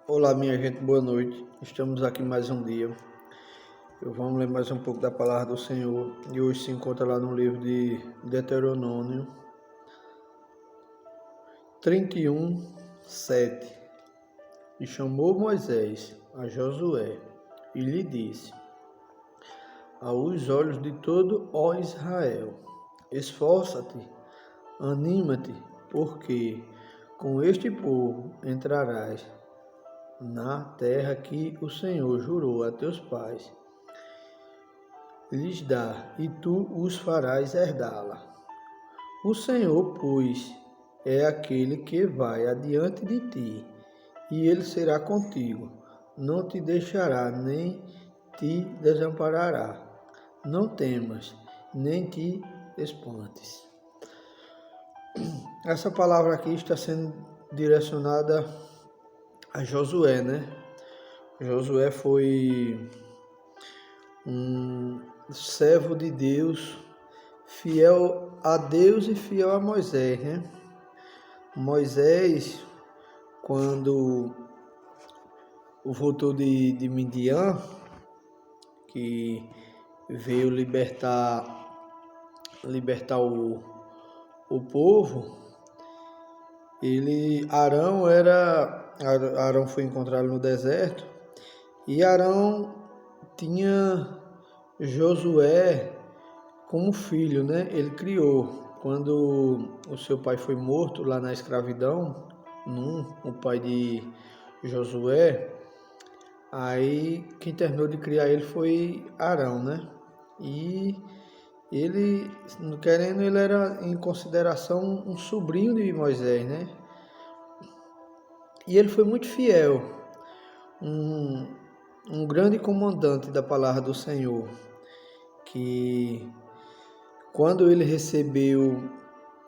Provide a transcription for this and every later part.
Olá, minha gente, boa noite. Estamos aqui mais um dia. Vamos ler mais um pouco da palavra do Senhor. E hoje se encontra lá no livro de Deuteronômio 31:7. E chamou Moisés a Josué e lhe disse: aos olhos de todo ó Israel, esforça-te, anima-te, porque com este povo entrarás na terra que o Senhor jurou a teus pais lhes dar, e tu os farás herdá-la. O Senhor, pois, é aquele que vai adiante de ti, e ele será contigo, não te deixará nem te desamparará. Não temas, nem te espantes. Essa palavra aqui está sendo direcionada a Josué, né? Josué foi um servo de Deus, fiel a Deus e fiel a Moisés, né? Moisés, quando voltou de Midian, que veio libertar o povo, Arão foi encontrado no deserto, e Arão tinha Josué como filho, né? Ele criou. Quando o seu pai foi morto lá na escravidão, o pai de Josué, aí quem terminou de criar ele foi Arão, né? E ele, querendo, ele era em consideração um sobrinho de Moisés, né? E ele foi muito fiel, um grande comandante da palavra do Senhor, que quando ele recebeu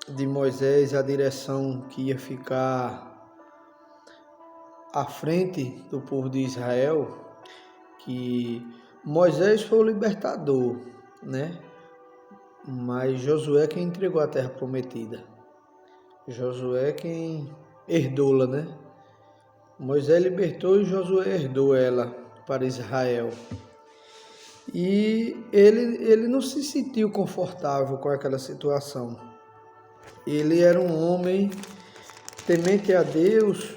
de Moisés a direção que ia ficar à frente do povo de Israel, que Moisés foi o libertador, né? Mas Josué quem entregou a terra prometida. Josué quem herdou-la, né? Moisés libertou e Josué herdou ela para Israel. E ele não se sentiu confortável com aquela situação. Ele era um homem temente a Deus,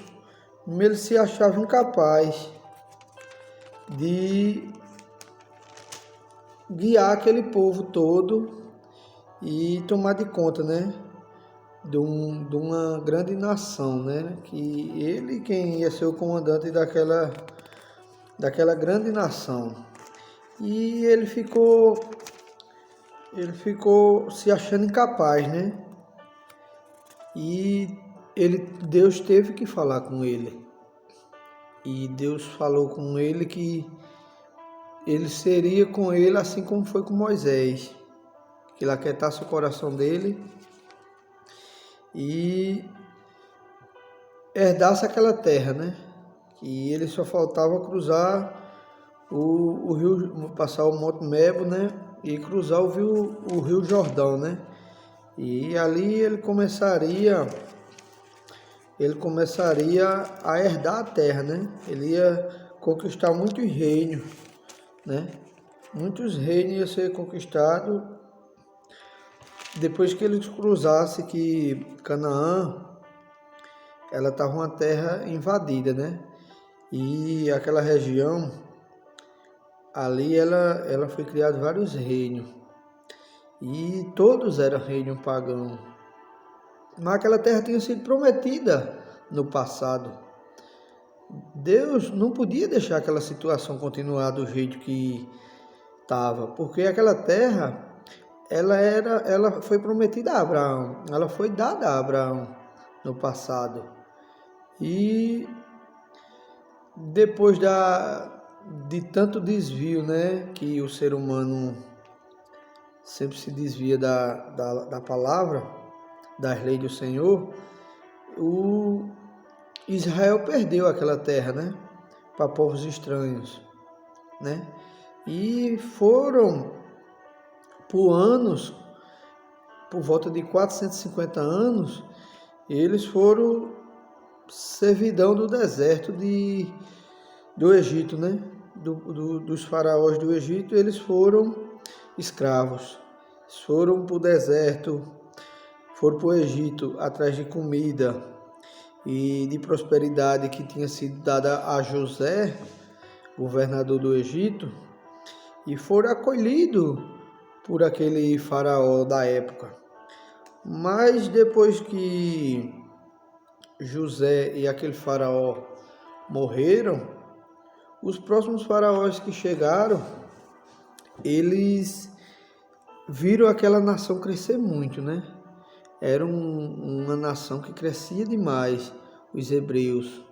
mas ele se achava incapaz de guiar aquele povo todo e tomar de conta, né, de uma grande nação, né, que ele quem ia ser o comandante daquela grande nação. E ele ficou se achando incapaz, né? E Deus teve que falar com ele. E Deus falou com ele que ele seria com ele assim como foi com Moisés, que ele aquietasse o coração dele e herdasse aquela terra, né? Que ele só faltava cruzar o rio, passar o Monte Nebo, né? E cruzar o rio Jordão, né? E ali ele começaria a herdar a terra, né? Ele ia conquistar muitos reinos, né? Muitos reinos iam ser conquistados depois que eles cruzassem, que Canaã, ela estava uma terra invadida, né? E aquela região, ali ela foi criada vários reinos. E todos eram reino pagão. Mas aquela terra tinha sido prometida no passado. Deus não podia deixar aquela situação continuar do jeito que estava, porque aquela terra ela foi prometida a Abraão, ela foi dada a Abraão no passado. E depois de tanto desvio, né, que o ser humano sempre se desvia da palavra, das leis do Senhor, o Israel perdeu aquela terra, né, para povos estranhos, né? E foram por anos, por volta de 450 anos, eles foram servidão do deserto do Egito, né? Dos faraós do Egito, eles foram escravos. Foram para o deserto, foram para o Egito atrás de comida e de prosperidade que tinha sido dada a José, governador do Egito, e foram acolhidos por aquele faraó da época. Mas depois que José e aquele faraó morreram, os próximos faraós que chegaram, eles viram aquela nação crescer muito, né? Era uma nação que crescia demais, os hebreus.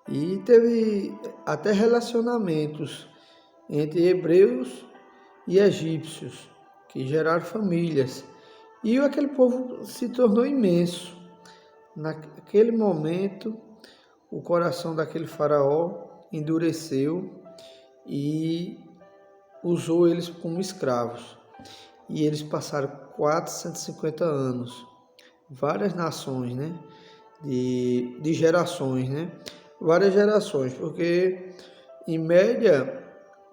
E teve até relacionamentos entre hebreus e egípcios, que geraram famílias. E aquele povo se tornou imenso. Naquele momento, o coração daquele faraó endureceu e usou eles como escravos. E eles passaram 450 anos, várias nações, né? De gerações, né? Várias gerações, porque em média,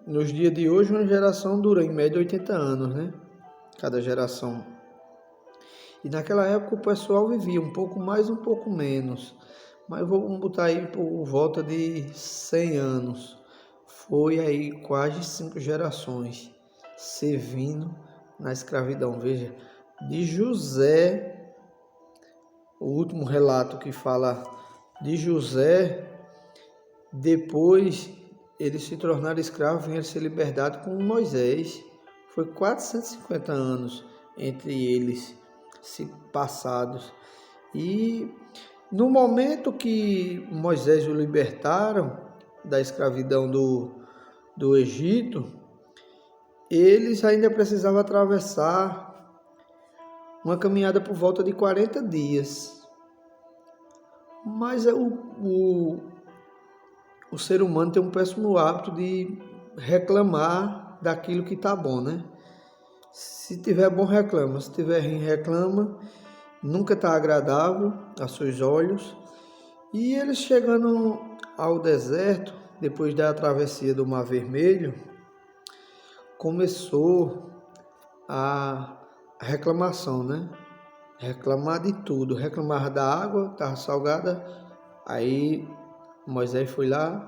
nos dias de hoje, uma geração dura em média 80 anos, né? Cada geração. E naquela época o pessoal vivia um pouco mais, um pouco menos. Mas vamos botar aí por volta de 100 anos. Foi aí quase 5 gerações servindo na escravidão. Veja, de José, o último relato que fala de José, depois eles se tornaram escravos, vieram ser libertados com Moisés. Foi 450 anos entre eles se passados. E no momento que Moisés o libertaram da escravidão do Egito, eles ainda precisavam atravessar uma caminhada por volta de 40 dias. Mas o ser humano tem um péssimo hábito de reclamar daquilo que está bom, né? Se tiver bom, reclama. Se tiver ruim, reclama. Nunca está agradável aos seus olhos. E eles chegando ao deserto, depois da travessia do Mar Vermelho, começou a reclamação, né? Reclamar de tudo. Reclamar da água, estava salgada. Aí Moisés foi lá,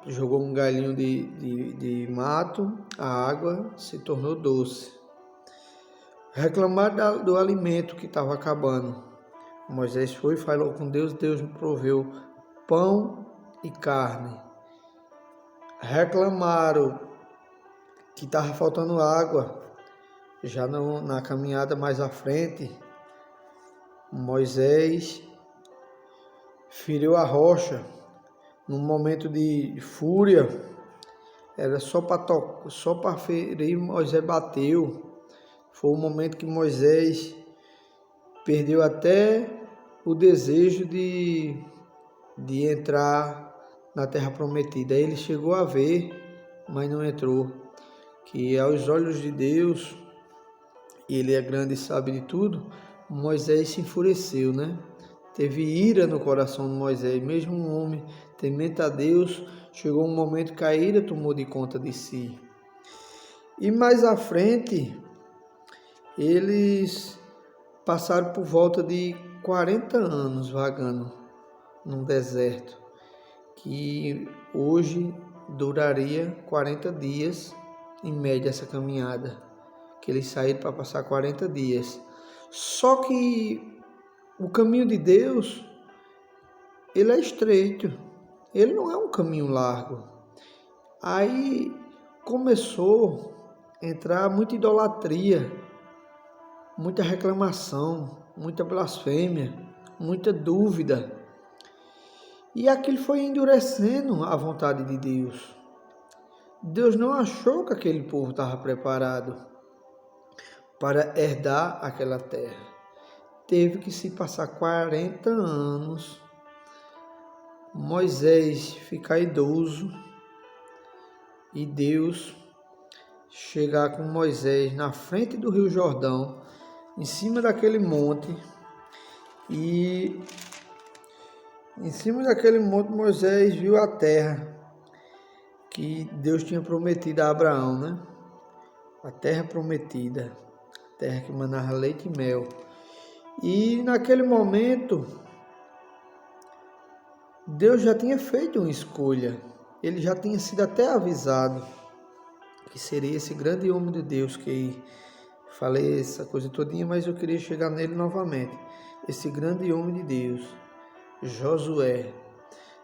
jogou um galinho de mato, a água se tornou doce. Reclamar do alimento que estava acabando. Moisés foi, falou com Deus, Deus proveu pão e carne. Reclamaram que estava faltando água. Já na caminhada mais à frente, Moisés feriu a rocha. Num momento de fúria, era só para ferir, Moisés bateu. Foi o momento que Moisés perdeu até o desejo de entrar na terra prometida. Ele chegou a ver, mas não entrou. Que aos olhos de Deus, ele é grande e sabe de tudo, Moisés se enfureceu, né? Teve ira no coração de Moisés, mesmo um homem temente a Deus, chegou um momento que a ira tomou de conta de si. E mais à frente, eles passaram por volta de 40 anos vagando num deserto, que hoje duraria 40 dias, em média, essa caminhada, que eles saíram para passar 40 dias. Só que o caminho de Deus, ele é estreito, ele não é um caminho largo. Aí começou a entrar muita idolatria, muita reclamação, muita blasfêmia, muita dúvida. E aquilo foi endurecendo a vontade de Deus. Deus não achou que aquele povo estava preparado para herdar aquela terra. Teve que se passar 40 anos, Moisés ficar idoso e Deus chegar com Moisés na frente do Rio Jordão, em cima daquele monte, e Em cima daquele monte, Moisés viu a terra que Deus tinha prometido a Abraão, né? A terra prometida, a terra que manava leite e mel. E naquele momento, Deus já tinha feito uma escolha. Ele já tinha sido até avisado que seria esse grande homem de Deus, que falei essa coisa todinha, mas eu queria chegar nele novamente. Esse grande homem de Deus, Josué,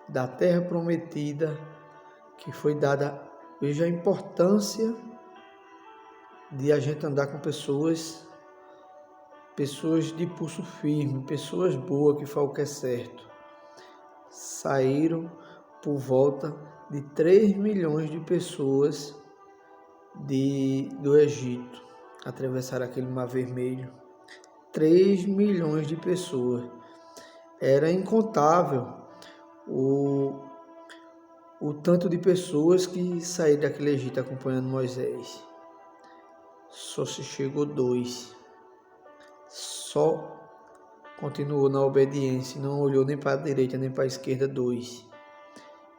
da terra prometida, que foi dada. Veja a importância de a gente andar com pessoas de pulso firme, pessoas boas que falam o que é certo. Saíram por volta de 3 milhões de pessoas do Egito, atravessaram aquele Mar Vermelho. 3 milhões de pessoas. Era incontável o tanto de pessoas que saíram daquele Egito acompanhando Moisés. Só se chegou 2. Só continuou na obediência, não olhou nem para a direita nem para a esquerda. 2.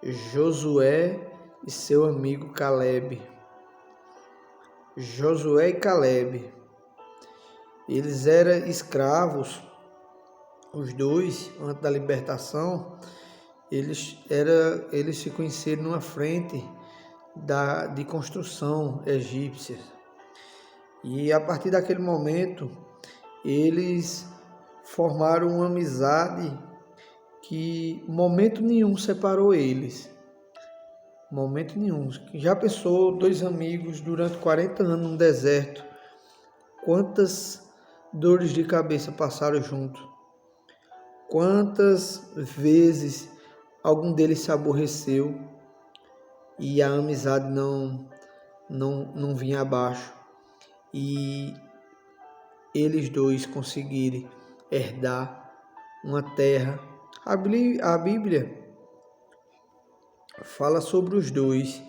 Josué e seu amigo Caleb. Josué e Caleb. Eles eram escravos, os dois, antes da libertação. Eles se conheceram numa frente de construção egípcia. E a partir daquele momento, eles formaram uma amizade que momento nenhum separou eles. Momento nenhum. Já pensou 2 amigos durante 40 anos no deserto? Quantas dores de cabeça passaram junto? Quantas vezes algum deles se aborreceu e a amizade não vinha abaixo? E eles dois conseguirem herdar uma terra. A Bíblia fala sobre os dois,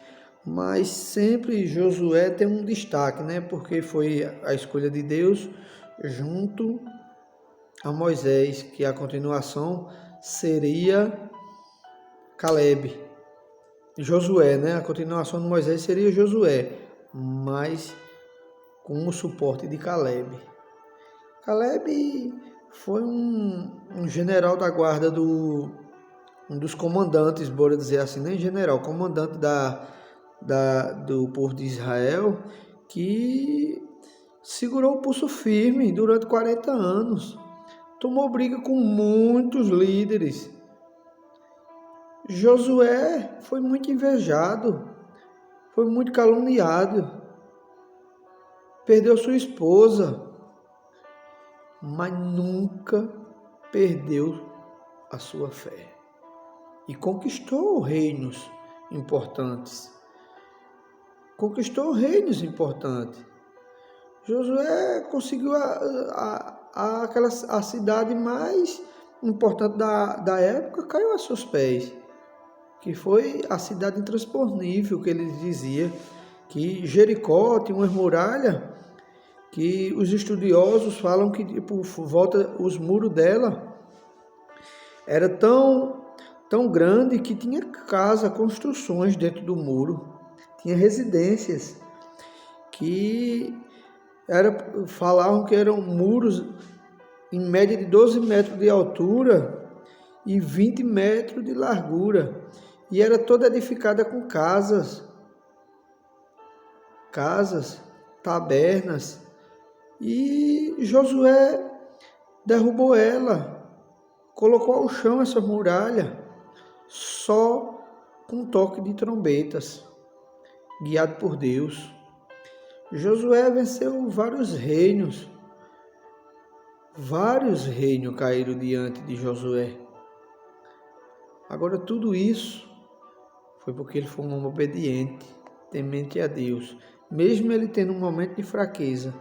mas sempre Josué tem um destaque, né? Porque foi a escolha de Deus junto a Moisés, que a continuação seria Caleb. Josué, né? A continuação de Moisés seria Josué, mas com o suporte de Caleb. Caleb foi um general da guarda um dos comandantes, bora dizer assim, nem general, comandante do povo de Israel, que segurou o pulso firme durante 40 anos, tomou briga com muitos líderes. Josué foi muito invejado, foi muito caluniado, perdeu sua esposa, mas nunca perdeu a sua fé. E conquistou reinos importantes. Josué conseguiu a cidade mais importante da época, caiu a seus pés, que foi a cidade intransponível, que ele dizia, que Jericó tinha umas muralhas, que os estudiosos falam que por volta os muros dela era tão grande que tinha casa, construções dentro do muro, tinha residências que falavam que eram muros em média de 12 metros de altura e 20 metros de largura, e era toda edificada com casas, tabernas, e Josué derrubou ela, colocou ao chão essa muralha, só com um toque de trombetas, guiado por Deus. Josué venceu vários reinos caíram diante de Josué. Agora, tudo isso foi porque ele foi um homem obediente, temente a Deus, mesmo ele tendo um momento de fraqueza.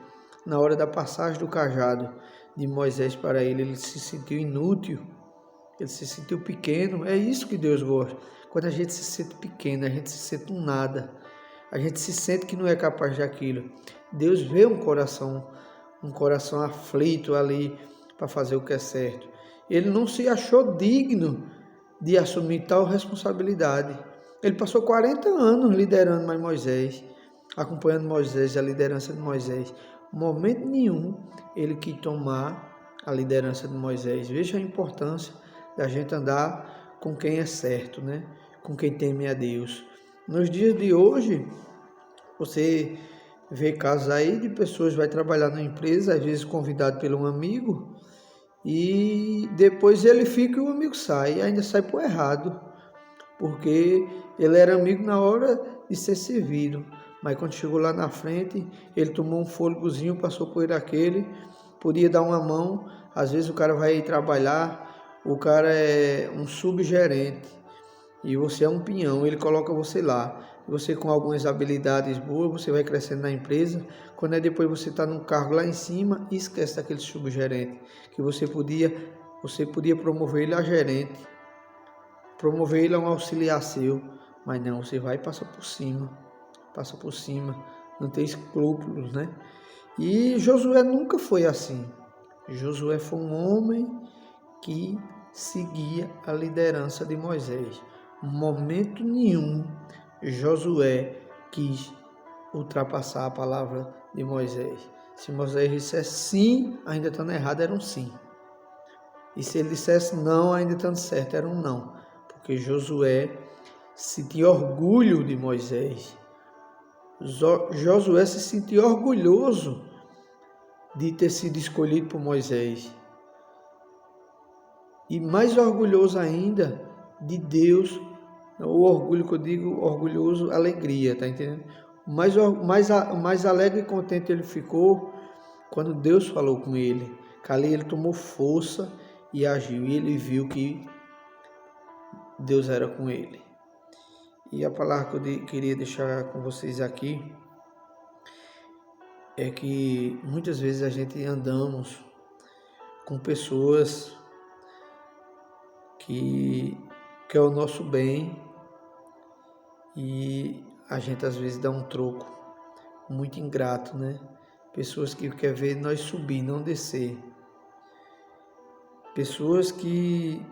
Na hora da passagem do cajado de Moisés para ele se sentiu inútil, ele se sentiu pequeno. É isso que Deus gosta. Quando a gente se sente pequeno, a gente se sente um nada, a gente se sente que não é capaz de aquilo. Deus vê um coração aflito ali para fazer o que é certo. Ele não se achou digno de assumir tal responsabilidade. Ele passou 40 anos liderando mais Moisés, acompanhando Moisés, a liderança de Moisés. Momento nenhum ele quis tomar a liderança de Moisés. Veja a importância da gente andar com quem é certo, né? Com quem teme a Deus. Nos dias de hoje, você vê casos aí de pessoas que vai trabalhar numa empresa, às vezes convidado por um amigo, e depois ele fica e o amigo sai, e ainda sai por errado, porque ele era amigo na hora de ser servido, mas quando chegou lá na frente, ele tomou um fôlegozinho, passou por aquele, podia dar uma mão. Às vezes o cara vai trabalhar, o cara é um subgerente, e você é um pinhão, ele coloca você lá. Você com algumas habilidades boas, você vai crescendo na empresa. Quando é depois você está num cargo lá em cima, esquece daquele subgerente, que você podia promover ele a gerente, promover ele a um auxiliar seu, mas não, você vai e passa por cima, não tem escrúpulos, né? E Josué nunca foi assim. Josué foi um homem que seguia a liderança de Moisés. Em momento nenhum, Josué quis ultrapassar a palavra de Moisés. Se Moisés dissesse sim, ainda estando errado, era um sim. E se ele dissesse não, ainda estando certo, era um não. Porque Josué sentia orgulho de Moisés. Josué se sentia orgulhoso de ter sido escolhido por Moisés. E mais orgulhoso ainda de Deus, o orgulho que eu digo, orgulhoso, alegria, tá entendendo? Mais alegre e contente ele ficou quando Deus falou com ele, que ali ele tomou força e agiu, e ele viu que Deus era com ele. E a palavra que eu queria deixar com vocês aqui é que muitas vezes a gente andamos com pessoas que quer o nosso bem e a gente às vezes dá um troco muito ingrato, né? Pessoas que querem ver nós subir, não descer. Pessoas que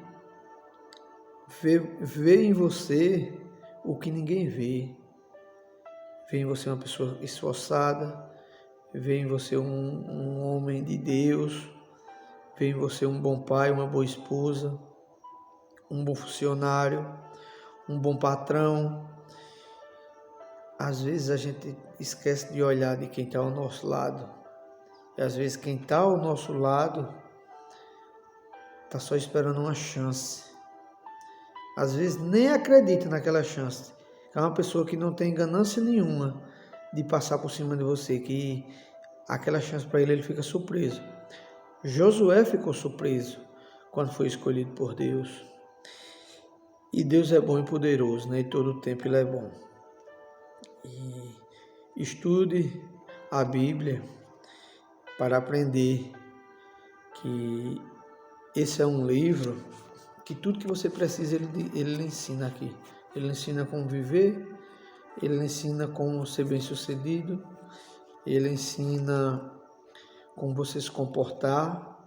vê em você o que ninguém vê. Vê em você uma pessoa esforçada, vê em você um homem de Deus, vê em você um bom pai, uma boa esposa, um bom funcionário, um bom patrão. Às vezes a gente esquece de olhar de quem está ao nosso lado. E às vezes quem está ao nosso lado está só esperando uma chance. Às vezes nem acredita naquela chance. É uma pessoa que não tem ganância nenhuma de passar por cima de você, que aquela chance para ele fica surpreso. Josué ficou surpreso quando foi escolhido por Deus. E Deus é bom e poderoso, né? E todo o tempo ele é bom. E estude a Bíblia para aprender que esse é um livro que tudo que você precisa ele lhe ensina aqui. Ele ensina como viver, ele ensina como ser bem-sucedido, ele ensina como você se comportar.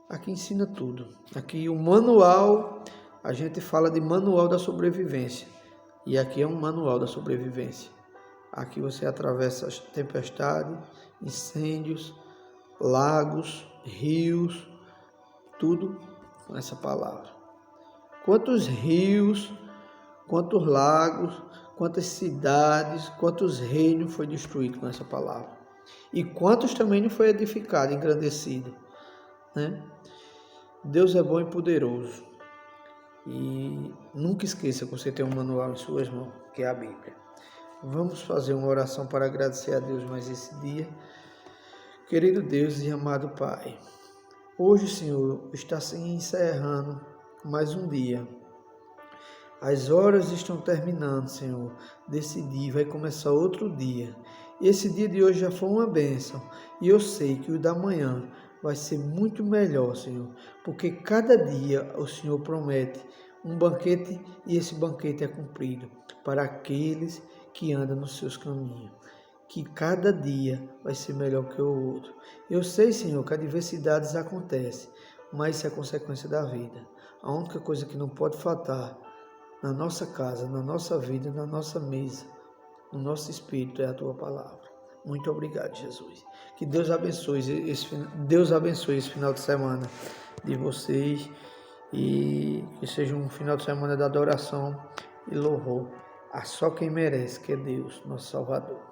Aqui ensina tudo. Aqui o manual, a gente fala de manual da sobrevivência. E aqui é um manual da sobrevivência. Aqui você atravessa as tempestades, incêndios, lagos, rios, tudo com essa palavra. Quantos rios, quantos lagos, quantas cidades, quantos reinos foi destruído com essa palavra. E quantos também não foi edificado, engrandecido, né? Deus é bom e poderoso. E nunca esqueça que você tem um manual em suas mãos, que é a Bíblia. Vamos fazer uma oração para agradecer a Deus mais esse dia. Querido Deus e amado Pai, hoje, Senhor, está se encerrando mais um dia. As horas estão terminando, Senhor, desse dia, vai começar outro dia. Esse dia de hoje já foi uma bênção, e eu sei que o da manhã vai ser muito melhor, Senhor, porque cada dia o Senhor promete um banquete, e esse banquete é cumprido para aqueles que andam nos seus caminhos. Que cada dia vai ser melhor que o outro. Eu sei, Senhor, que adversidades acontecem, mas isso é consequência da vida. A única coisa que não pode faltar na nossa casa, na nossa vida, na nossa mesa, no nosso espírito é a tua palavra. Muito obrigado, Jesus. Que Deus abençoe esse final de semana de vocês e que seja um final de semana de adoração e louvor a só quem merece, que é Deus, nosso Salvador.